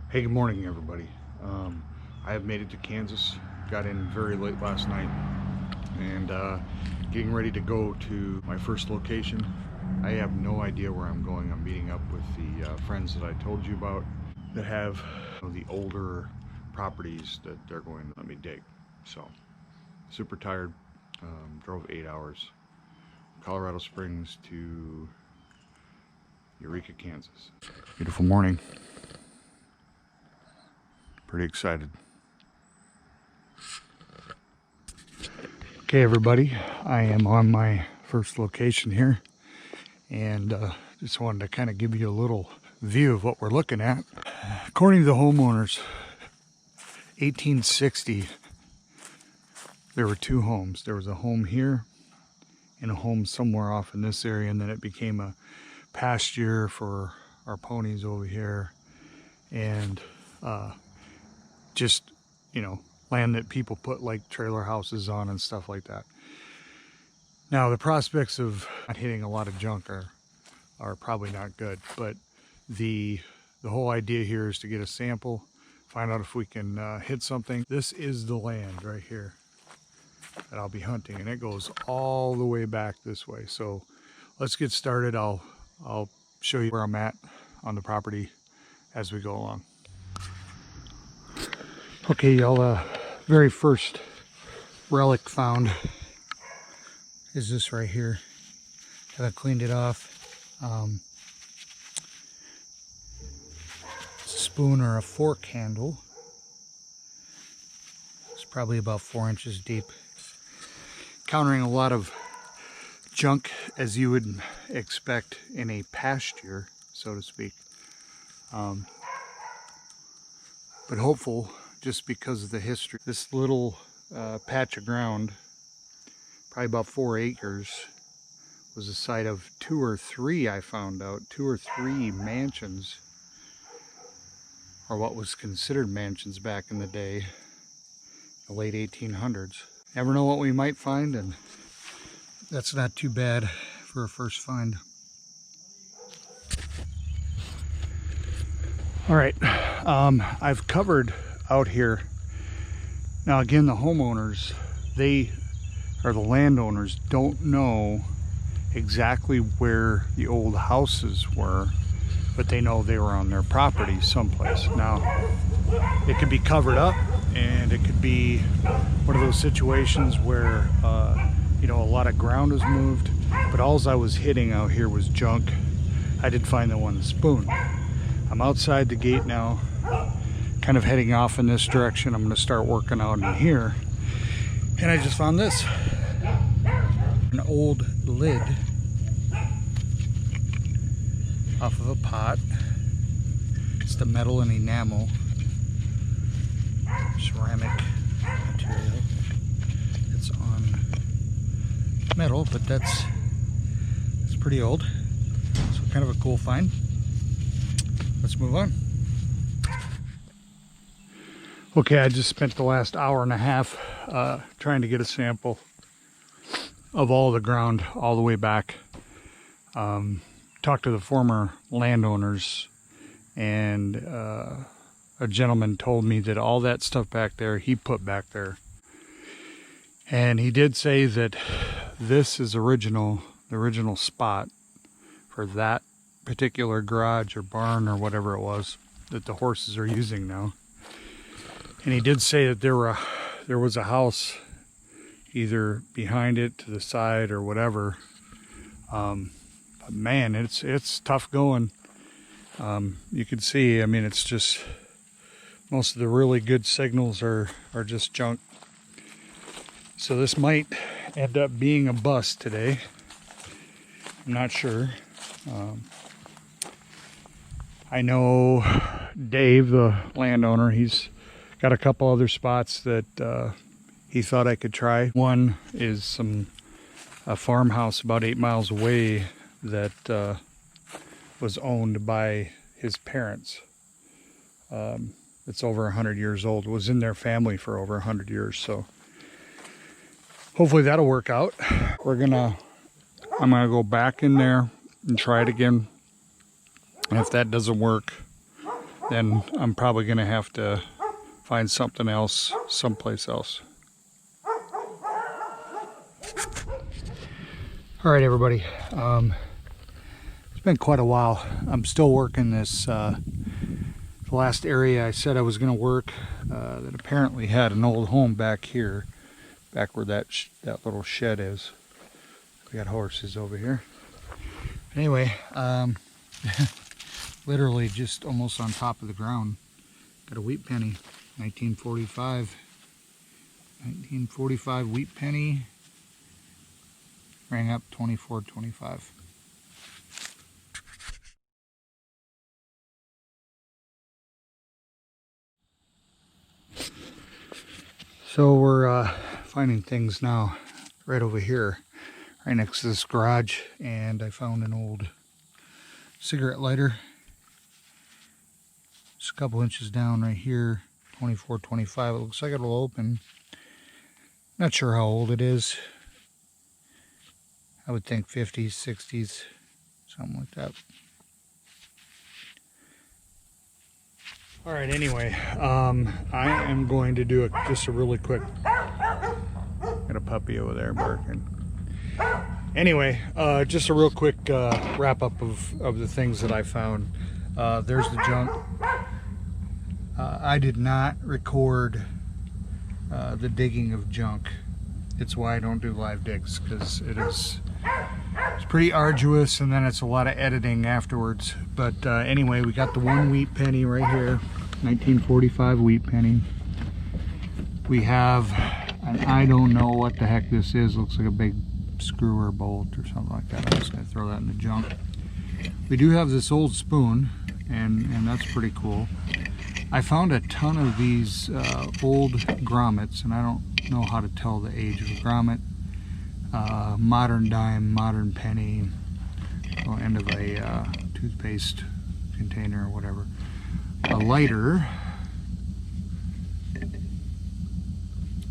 Hey, good morning, everybody. I have made it to Kansas. Got in very late last night and getting ready to go to my first location. I have no idea where I'm going. I'm meeting up with the friends that I told you about that have the older properties that they're going to let me dig. So, super tired. Drove 8 hours. Colorado Springs to Eureka, Kansas. Beautiful morning. Pretty excited. Okay, everybody, I am on my first location here, and just wanted to kind of give you a little view of what we're looking at. According to the homeowners, 1860, there were two homes. There was a home here and a home somewhere off in this area, and then it became a pasture for our ponies over here, and just, you know, land that people put like trailer houses on and stuff like that. Now the prospects of not hitting a lot of junk are probably not good, but the whole idea here is to get a sample, find out if we can hit something. This is the land right here that I'll be hunting, and it goes all the way back this way. So let's get started. I'll show you where I'm at on the property as we go along. Okay, y'all, very first relic found is this right here. Kind of cleaned it off. It's a spoon or a fork handle. It's probably about 4 inches deep. Countering a lot of junk as you would expect in a pasture, so to speak. But hopeful, just because of the history. This little patch of ground, probably about 4 acres, was the site of 2 or 3, I found out, 2 or 3 mansions, or what was considered mansions back in the day, the late 1800s. Never know what we might find, and that's not too bad for a first find. All right, I've covered out here. Now again, the homeowners, the landowners don't know exactly where the old houses were, but they know they were on their property someplace. Now, it could be covered up, and it could be one of those situations where, you know, a lot of ground was moved, but alls I was hitting out here was junk. I did find the one spoon. I'm outside the gate now, kind of heading off in this direction. I'm going to start working out in here, and I just found this, an old lid off of a pot. It's the metal and enamel ceramic material. It's on metal, but that's pretty old, so kind of a cool find. Let's move on. Okay, I just spent the last hour and a half trying to get a sample of all the ground all the way back. Talked to the former landowners, and a gentleman told me that all that stuff back there he put back there. And he did say that this is the original spot for that particular garage or barn or whatever it was that the horses are using now. And he did say that there was a house either behind it, to the side, or whatever. But man, it's tough going. You can see, I mean, it's just, most of the really good signals are just junk. So this might end up being a bust today. I'm not sure. I know Dave, the landowner, he's got a couple other spots that he thought I could try. One is a farmhouse about 8 miles away that was owned by his parents. It's over 100 years old. It was in their family for over 100 years, so hopefully that'll work out. I'm gonna go back in there and try it again. And if that doesn't work, then I'm probably going to have to find something else someplace else. All right, everybody. It's been quite a while. I'm still working this the last area I said I was going to work that apparently had an old home back here, back where that little shed is. We got horses over here. Anyway, literally just almost on top of the ground. Got a wheat penny, 1945. 1945 wheat penny. Rang up 24.25. So we're finding things now right over here, right next to this garage, and I found an old cigarette lighter. Just a couple inches down right here, 24.25. It looks like it'll open. Not sure how old it is. I would think 50s, 60s, something like that. All right, anyway, I am going to do just a really quick, got a puppy over there barking. Anyway, just a real quick wrap up of the things that I found. There's the junk. I did not record the digging of junk. It's why I don't do live digs, because it's pretty arduous, and then it's a lot of editing afterwards. But anyway, we got the one wheat penny right here, 1945 wheat penny. We have, and I don't know what the heck this is. Looks like a big screw or bolt or something like that. I'm just gonna throw that in the junk. We do have this old spoon, and that's pretty cool. I found a ton of these old grommets, and I don't know how to tell the age of a grommet. Modern dime, modern penny, end of a toothpaste container or whatever. A lighter,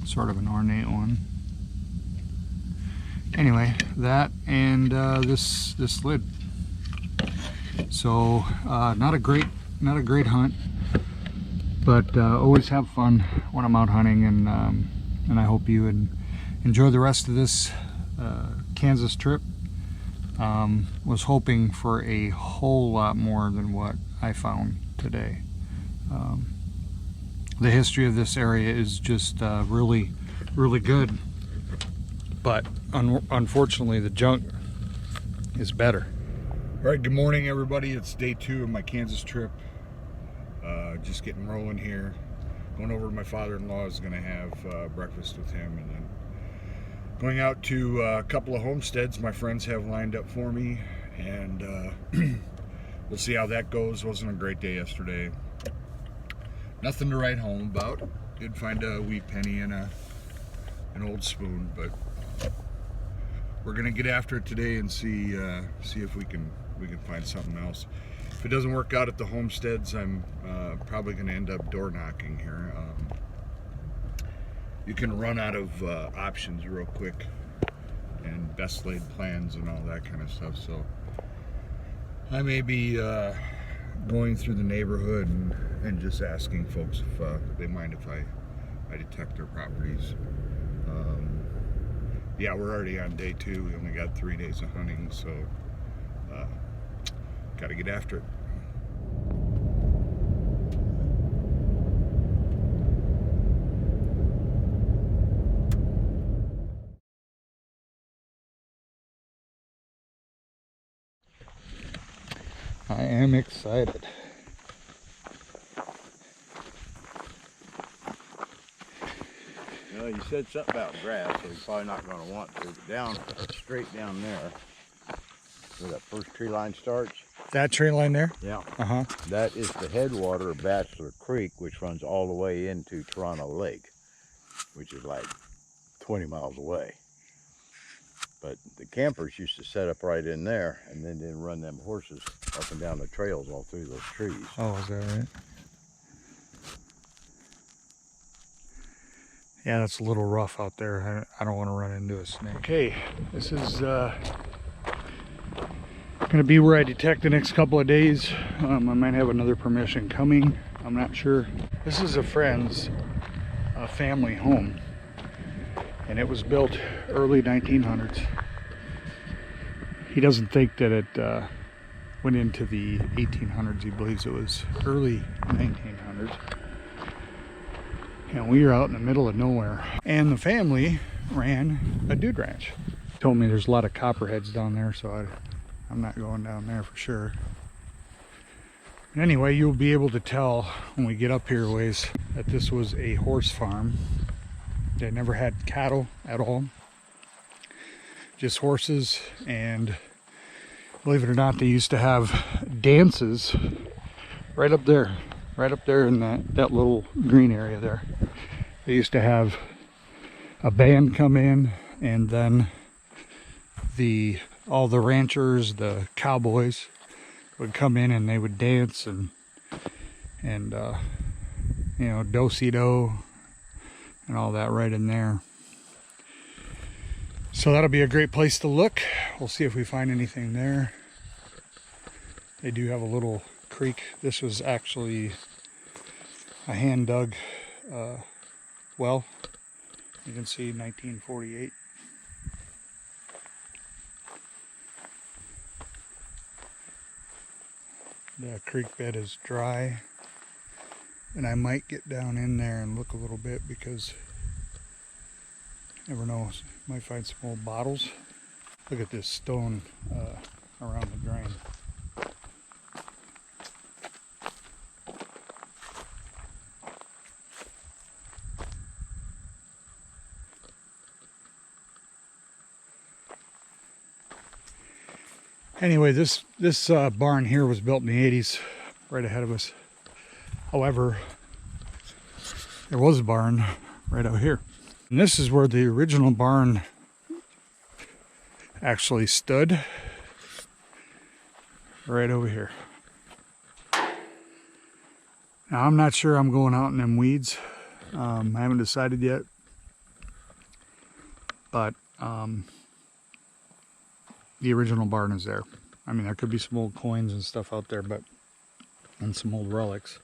sort of an ornate one. Anyway, that and this lid. So not a great hunt, but always have fun when I'm out hunting, and I hope you enjoy the rest of this Kansas trip. Was hoping for a whole lot more than what I found today. The history of this area is just really, really good, but unfortunately the junk is better. All right, good morning everybody. It's day 2 of my Kansas trip. Just getting rolling here. Going over to my father-in-law. Is going to have breakfast with him, and then going out to a couple of homesteads my friends have lined up for me, and we'll see how that goes. Wasn't a great day yesterday. Nothing to write home about. Did find a wheat penny and an old spoon, but we're gonna get after it today and see if we can find something else. If it doesn't work out at the homesteads, I'm probably gonna end up door knocking here. You can run out of options real quick, and best laid plans and all that kind of stuff. So I may be going through the neighborhood and just asking folks if they mind if I detect their properties. Yeah, we're already on day 2. We only got 3 days of hunting, so got to get after it. I am excited. Well, you said something about grass, so you're probably not going to want to. Straight down there, where that first tree line starts. That tree line there? Yeah. Uh-huh. That is the headwater of Bachelor Creek, which runs all the way into Toronto Lake, which is like 20 miles away. But the campers used to set up right in there, and then run them horses up and down the trails all through those trees. Oh, is that right? Yeah, that's a little rough out there. I don't want to run into a snake. Okay, this is Gonna be where I detect the next couple of days. I might have another permission coming. I'm not sure. This is a friend's family home, and it was built early 1900s. He doesn't think that it went into the 1800s. He believes it was early 1900s. And we are out in the middle of nowhere. And the family ran a dude ranch. Told me there's a lot of copperheads down there, so I'm not going down there for sure. And anyway, you'll be able to tell when we get up here a ways that this was a horse farm. They never had cattle at all, just horses. And believe it or not, they used to have dances right up there in that little green area there. They used to have a band come in, and then all the ranchers, the cowboys, would come in and they would dance and you know, do-si-do and all that right in there. So that'll be a great place to look. We'll see if we find anything there. They do have a little creek. This was actually a hand dug well. You can see 1948. The creek bed is dry, and I might get down in there and look a little bit, because you never know, might find some old bottles. Look at this stone around the drain. Anyway, this barn here was built in the 80s, right ahead of us. However, there was a barn right out here. And this is where the original barn actually stood, right over here. Now, I'm not sure I'm going out in them weeds. I haven't decided yet. But the original barn is there. I mean, there could be some old coins and stuff out there, and some old relics.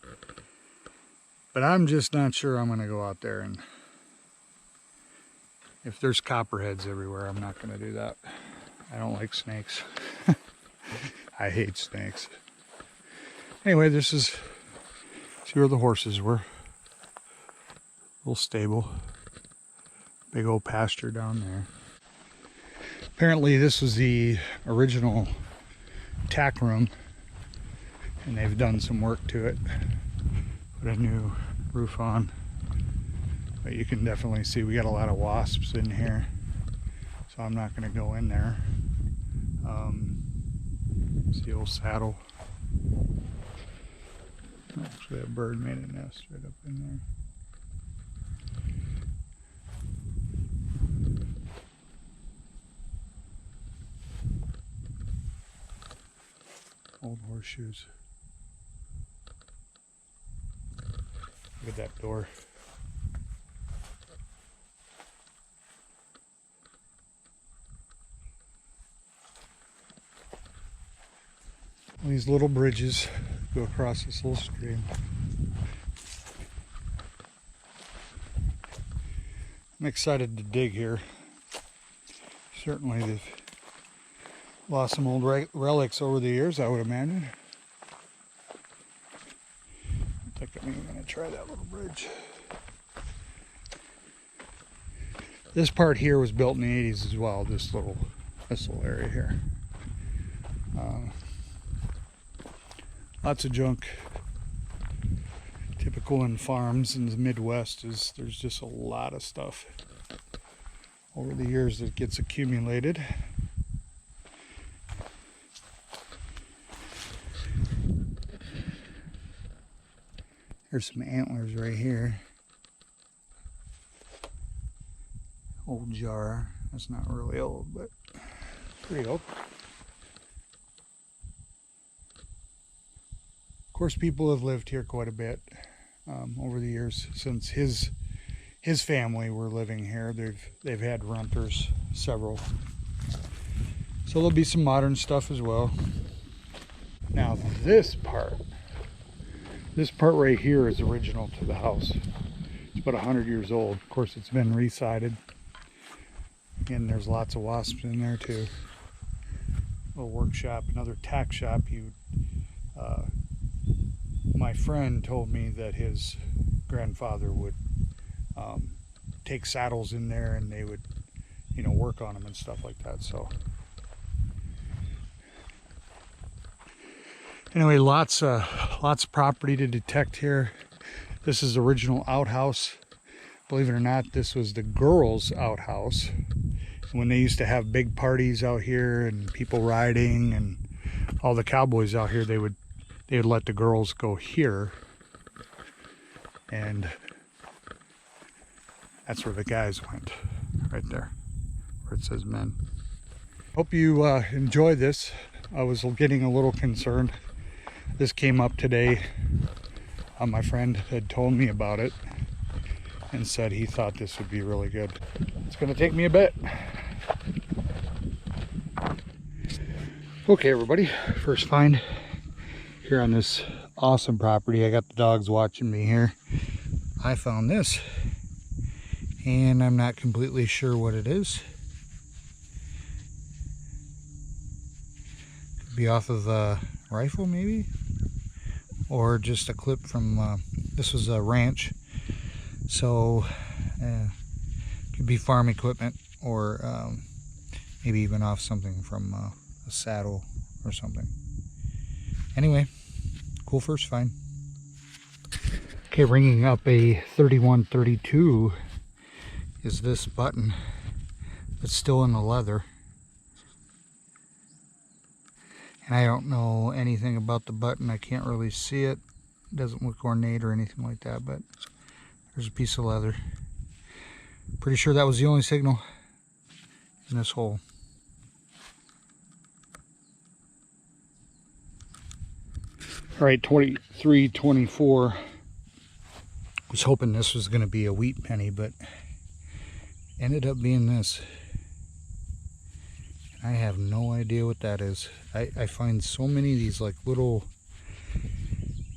But I'm just not sure I'm going to go out there, and if there's copperheads everywhere, I'm not going to do that. I don't like snakes. I hate snakes. Anyway, this is, see where the horses were. Little stable. Big old pasture down there. Apparently this was the original tack room, and they've done some work to it. Put a new roof on. But you can definitely see we got a lot of wasps in here, so I'm not going to go in there. It's the old saddle. Actually, a bird made a nest right up in there. Old horseshoes. Look at that door. These little bridges go across this little stream. I'm excited to dig here. Certainly they've lost some old relics over the years, I would imagine. I think I'm even going to try that little bridge. This part here was built in the 80s as well, this little area here. Lots of junk. Typical in farms in the Midwest is there's just a lot of stuff over the years that gets accumulated. There's some antlers right here. Old jar. That's not really old, but pretty old. Of course, people have lived here quite a bit over the years since his family were living here. They've had renters, several. So there'll be some modern stuff as well. Now this part right here is original to the house. It's about 100 years old. Of course, it's been resided. And there's lots of wasps in there too. A little workshop, another tack shop. My friend told me that his grandfather would take saddles in there and they would, you know, work on them and stuff like that. So anyway, lots of property to detect here. This is the original outhouse. Believe it or not, this was the girls' outhouse. When they used to have big parties out here and people riding and all the cowboys out here, they would let the girls go here, and that's where the guys went, right there where it says men. Hope you enjoy this. I was getting a little concerned. This came up today. My friend had told me about it and said he thought this would be really good. It's gonna take me a bit. Okay, everybody, first find here on this awesome property. I got the dogs watching me here. I found this, and I'm not completely sure what it is. Could be off of a rifle maybe, or just a clip from this was a ranch, so could be farm equipment, or maybe even off something from a saddle or something. Anyway, cool first find. Okay, ringing up a 3132 is this button that's still in the leather. And I don't know anything about the button. I can't really see it. It doesn't look ornate or anything like that, but there's a piece of leather. Pretty sure that was the only signal in this hole. All right, 2324. Was hoping this was going to be a wheat penny, but ended up being this. I have no idea what that is. I find so many of these like little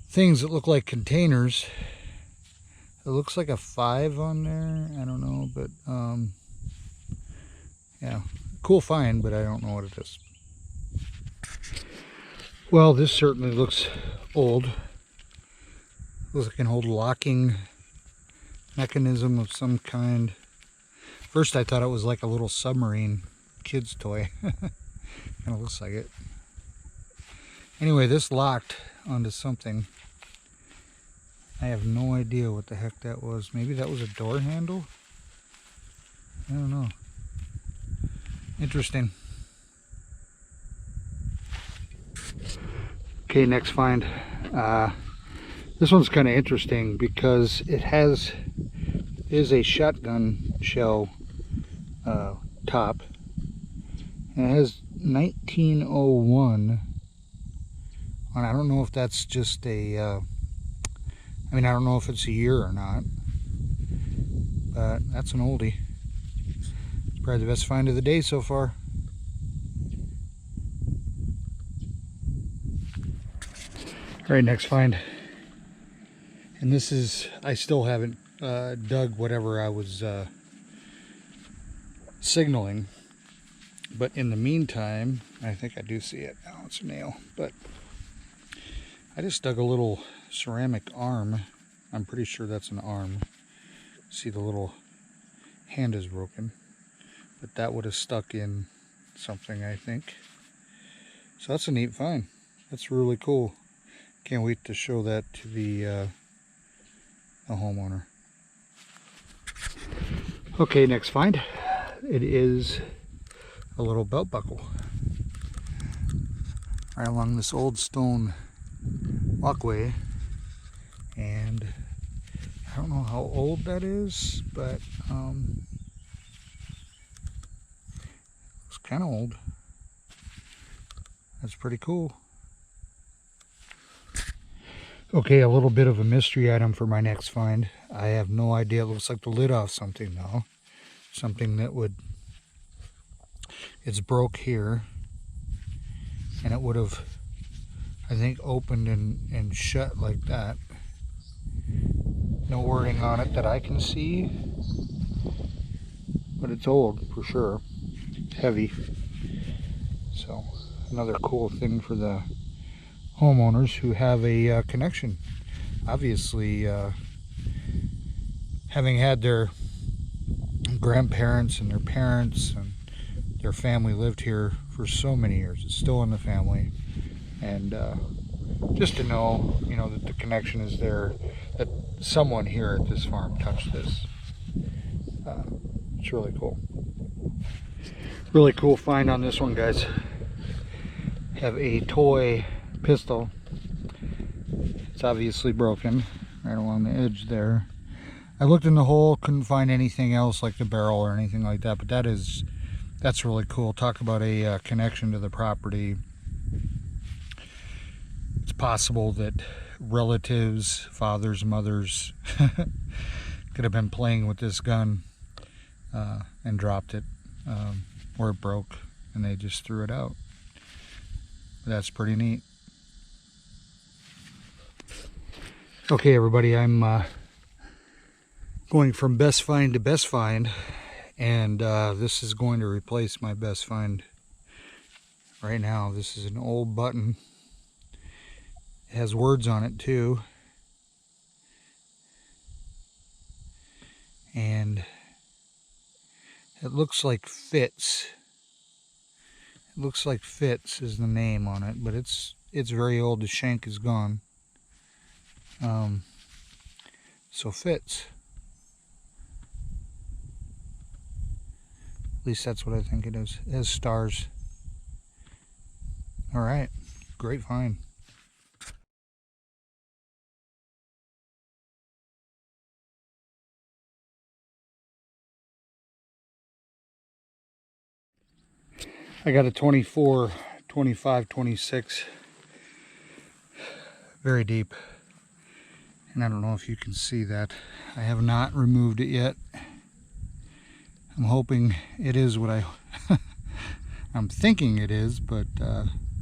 things that look like containers. It looks like a 5 on there. I don't know, but yeah, cool find, but I don't know what it is. Well, this certainly looks old. Looks like an old locking mechanism of some kind. First I thought it was like a little submarine kid's toy. Kind of looks like it. Anyway, this locked onto something. I have no idea what the heck that was. Maybe that was a door handle? I don't know. Interesting. Okay, next find. This one's kind of interesting because it is a shotgun shell top. And it has 1901. And I don't know if that's just a, I don't know if it's a year or not. But that's an oldie. It's probably the best find of the day so far. All right, next find. And this is, I still haven't dug whatever I was signaling. But in the meantime, I think I do see it. Oh, it's a nail. But I just dug a little ceramic arm. I'm pretty sure that's an arm. See, the little hand is broken. But that would have stuck in something, I think. So that's a neat find. That's really cool. Can't wait to show that to the homeowner. Okay, next find. It is a little belt buckle right along this old stone walkway, and I don't know how old that is, but it's kind of old. That's pretty cool. Okay, a little bit of a mystery item for my next find. I have no idea. It looks like the lid off something now. Something that would... It's broke here. and it would have, I think, opened and shut like that. No wording on it that I can see, but it's old for sure. It's heavy. So another cool thing for the homeowners who have a connection. Obviously, having had their grandparents and their parents and their family lived here for so many years, it's still in the family, and just to know, you know, that the connection is there, that someone here at this farm touched this. It's really cool. Really cool find on this one, guys. Have a toy pistol. It's obviously broken right along the edge there. I looked in the hole, couldn't find anything else like the barrel or anything like that, but that's really cool. Talk about a connection to the property. It's possible that relatives, fathers, mothers could have been playing with this gun and dropped it, or it broke and they just threw it out. That's pretty neat. Okay, everybody, I'm going from best find to best find, and this is going to replace my best find right now. This is an old button. It has words on it too, and it looks like Fitz. It looks like Fitz is the name on it, but it's very old. The shank is gone. So Fitz. At least that's what I think it is. It has stars. All right, great find. I got a 24, 25, 26, very deep, and I don't know if you can see that. I have not removed it yet. I'm hoping it is what I'm thinking it is, but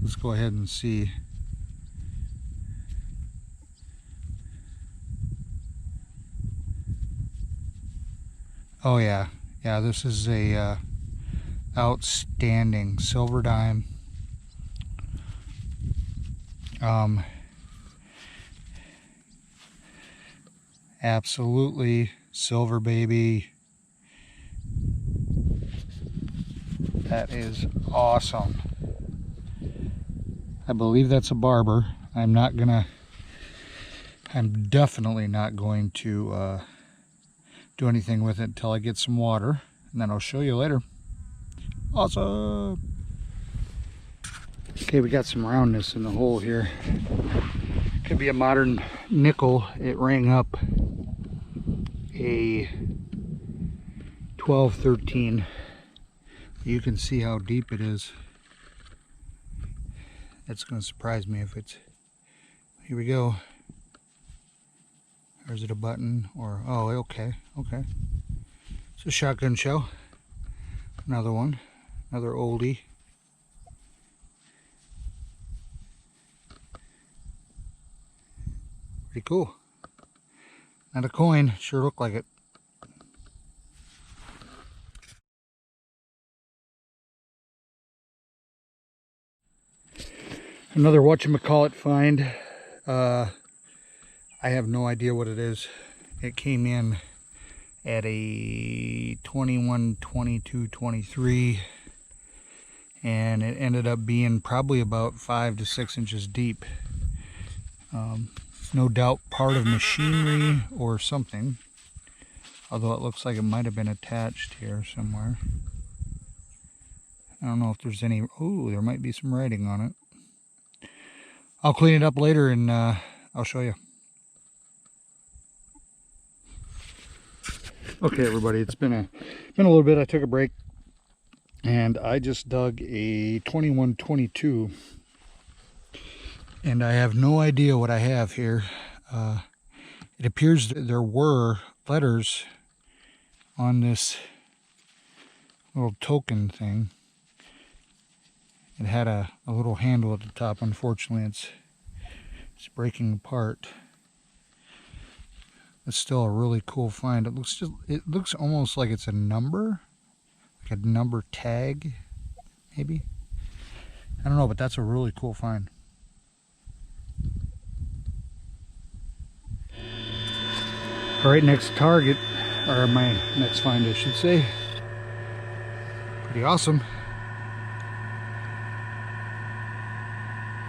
let's go ahead and see. Oh yeah, this is a outstanding silver dime. Absolutely silver baby. That is awesome. I believe that's a barber. I'm definitely not going to do anything with it until I get some water, and then I'll show you later. Awesome. Okay, we got some roundness in the hole here. Could be a modern nickel. It rang up a 12-13. You can see how deep it is. That's going to surprise me if it's... Here we go. Or is it a button? Or, oh, okay. It's a shotgun shell. Another one. Another oldie. Pretty cool. Not a coin. Sure looked like it. Another whatchamacallit find. I have no idea what it is. It came in at a 21, 22, 23, and it ended up being probably about 5 to 6 inches deep. No doubt part of machinery or something, although it looks like it might have been attached here somewhere. I don't know if there's any... Oh, there might be some writing on it. I'll clean it up later and I'll show you. Okay, everybody, it's been a little bit. I took a break and I just dug a 21-22, and I have no idea what I have here. It appears that there were letters on this little token thing. It had a little handle at the top. Unfortunately, it's breaking apart. It's still a really cool find. It looks almost like it's a number, like a number tag, maybe. I don't know, but that's a really cool find. All right, next target, or my next find, I should say. Pretty awesome.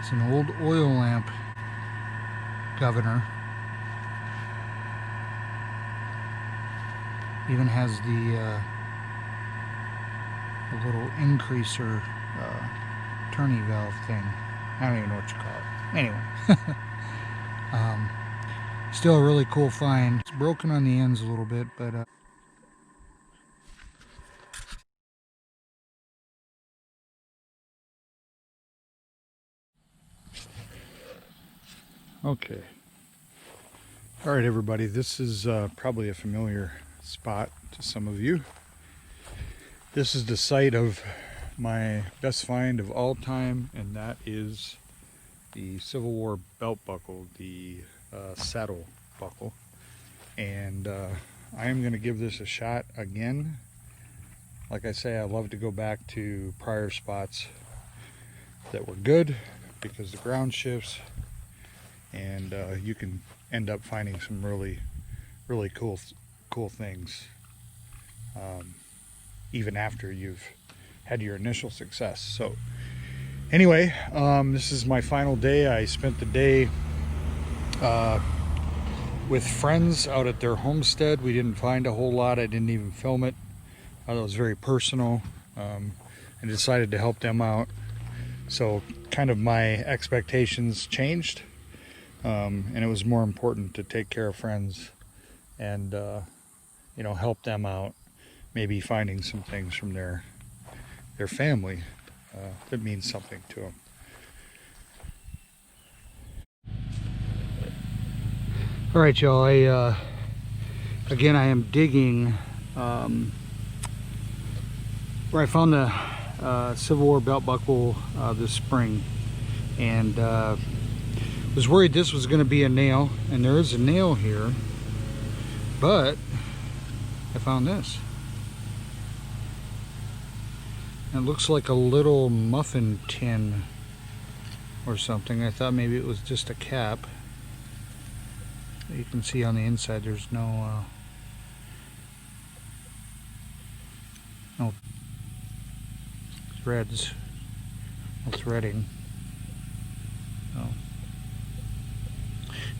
It's an old oil lamp governor. Even has the little increaser turning valve thing. I don't even know what you call it. Anyway. Still a really cool find. It's broken on the ends a little bit, but okay. All right, everybody. This is probably a familiar spot to some of you. This is the site of my best find of all time, and that is the Civil War belt buckle, the saddle buckle. And I am going to give this a shot again. Like I say, I love to go back to prior spots that were good because the ground shifts, and you can end up finding some really cool things even after you've had your initial success. So anyway, this is my final day. I spent the day with friends out at their homestead. We didn't find a whole lot. I didn't even film it. I thought it was very personal. I decided to help them out. So kind of my expectations changed. And it was more important to take care of friends and you know, help them out, maybe finding some things from their family that means something to them. All right, y'all. Again, I am digging where I found the Civil War belt buckle this spring, and was worried this was going to be a nail, and there is a nail here, but I found this. It looks like a little muffin tin or something. I thought maybe it was just a cap. You can see on the inside there's no threads, no threading. So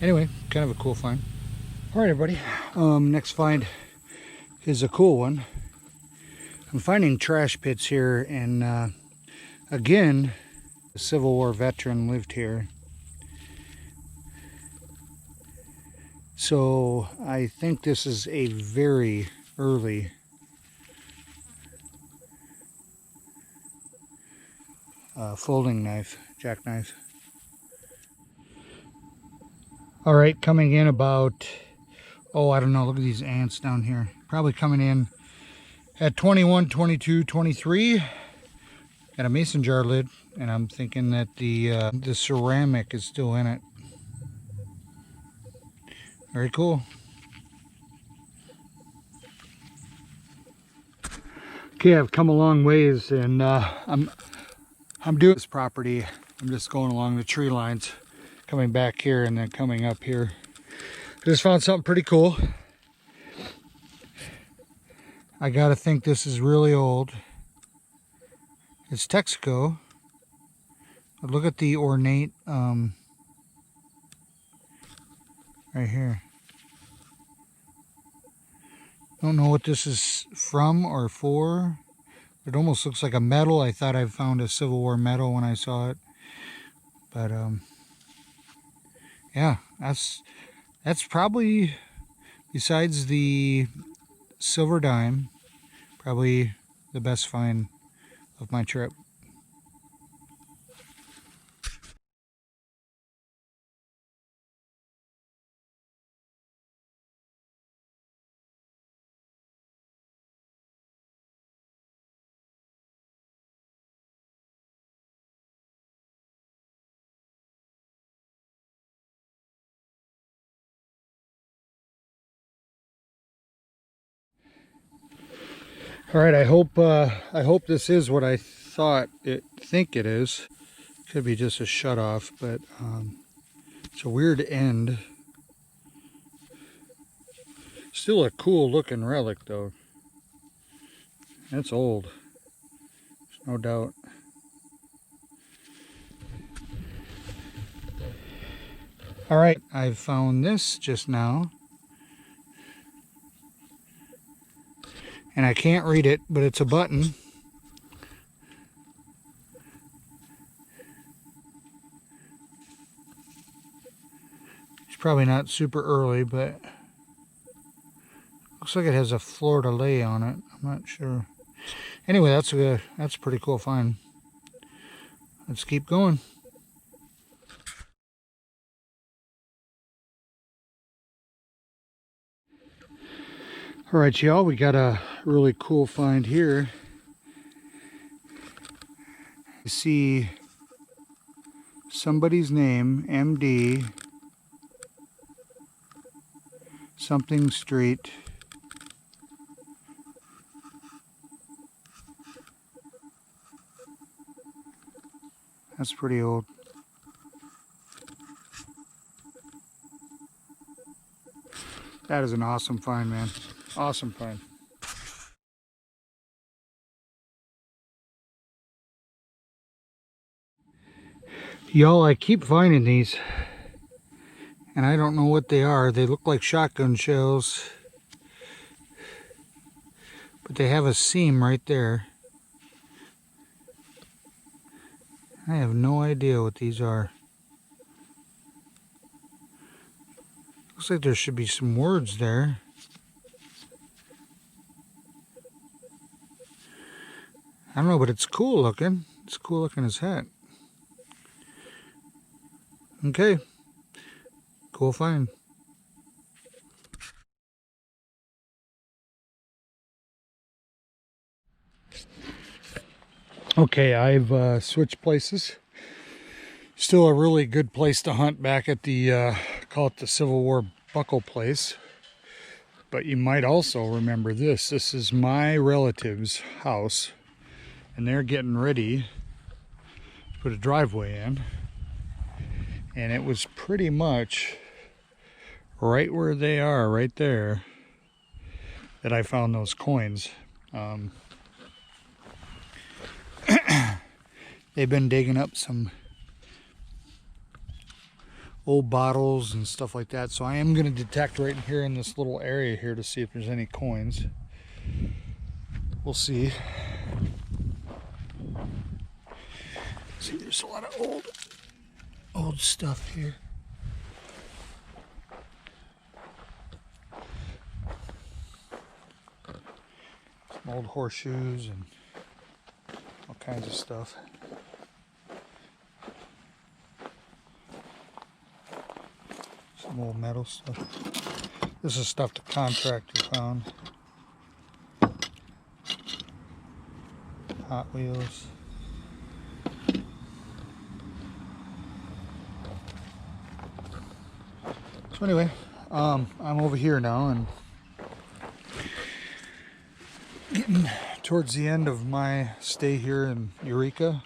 anyway, kind of a cool find. All right, everybody. Next find is a cool one. I'm finding trash pits here, and again, a Civil War veteran lived here. So I think this is a very early folding knife, jackknife. All right, coming in about, oh, I don't know, look at these ants down here. Probably coming in at 21, 22, 23. Got a mason jar lid, and I'm thinking that the ceramic is still in it. Very cool. Okay, I've come a long ways, and I'm doing this property. I'm just going along the tree lines, coming back here and then coming up here. I just found something pretty cool. I gotta think this is really old. It's Texaco. But look at the ornate right here. Don't know what this is from or for. It almost looks like a medal. I thought I found a Civil War medal when I saw it. But yeah, that's probably, besides the silver dime, probably the best find of my trip. All right, I hope this is what I think it is. Could be just a shut off, but it's a weird end. Still a cool looking relic though. That's old, there's no doubt. All right, I've found this just now. And I can't read it, but it's a button. It's probably not super early, but looks like it has a fleur-de-lis on it. I'm not sure. Anyway, that's a pretty cool find. Let's keep going. All right, y'all, we got a really cool find here. You see somebody's name, MD something Street. That's pretty old. That is an awesome find, man. Awesome find. Y'all, I keep finding these, and I don't know what they are. They look like shotgun shells, but they have a seam right there. I have no idea what these are. Looks like there should be some words there. I don't know, but it's cool looking. It's cool looking as heck. Okay. Cool find. Okay, I've switched places. Still a really good place to hunt back at the, call it the Civil War buckle place. But you might also remember this. This is my relative's house. And they're getting ready to put a driveway in. And it was pretty much right where they are, right there, that I found those coins. They've been digging up some old bottles and stuff like that, so I am going to detect right here in this little area here to see if there's any coins. We'll see. See, there's a lot of old stuff here. Some old horseshoes and all kinds of stuff. Some old metal stuff. This is stuff the contractor found. Hot Wheels. So anyway, I'm over here now and getting towards the end of my stay here in Eureka.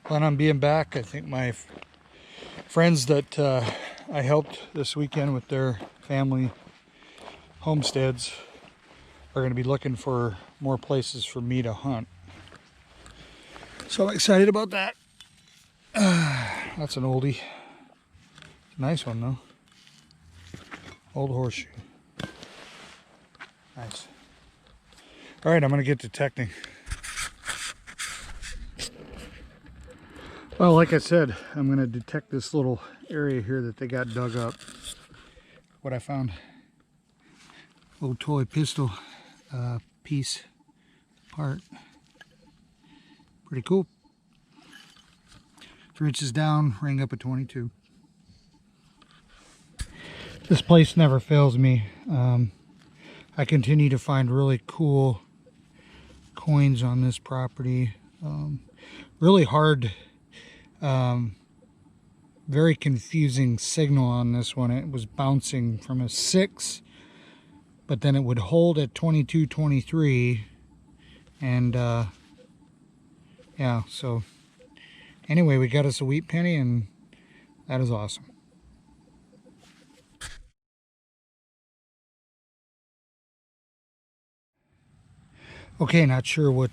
Plan on being back. I think my friends that I helped this weekend with their family homesteads are going to be looking for more places for me to hunt. So I'm excited about that. That's an oldie. Nice one though. Old horseshoe. Nice. All right, I'm going to get detecting. Well, like I said, I'm going to detect this little area here that they got dug up. What I found. Old toy pistol piece part. Pretty cool. 3 inches down, ring up a 22. This place never fails me. I continue to find really cool coins on this property. Really hard, very confusing signal on this one. It was bouncing from a 6, but then it would hold at 22, 23, And yeah, so anyway, we got us a wheat penny, and that is awesome. Okay, not sure what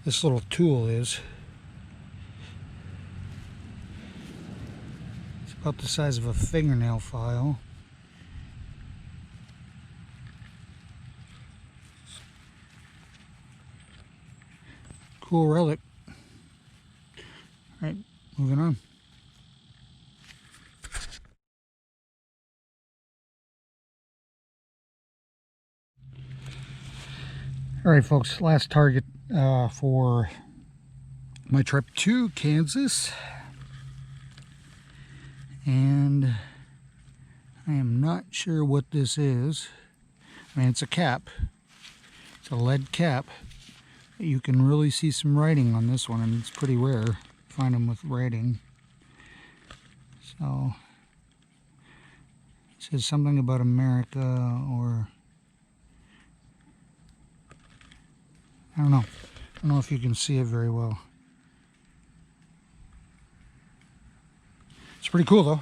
this little tool is. It's about the size of a fingernail file. Cool relic. Alright, moving on. Alright folks, last target for my trip to Kansas. And I am not sure what this is. I mean, it's a cap. It's a lead cap. You can really see some writing on this one, and it's pretty rare to find them with writing. So, it says something about America, or I don't know. I don't know if you can see it very well. It's pretty cool though.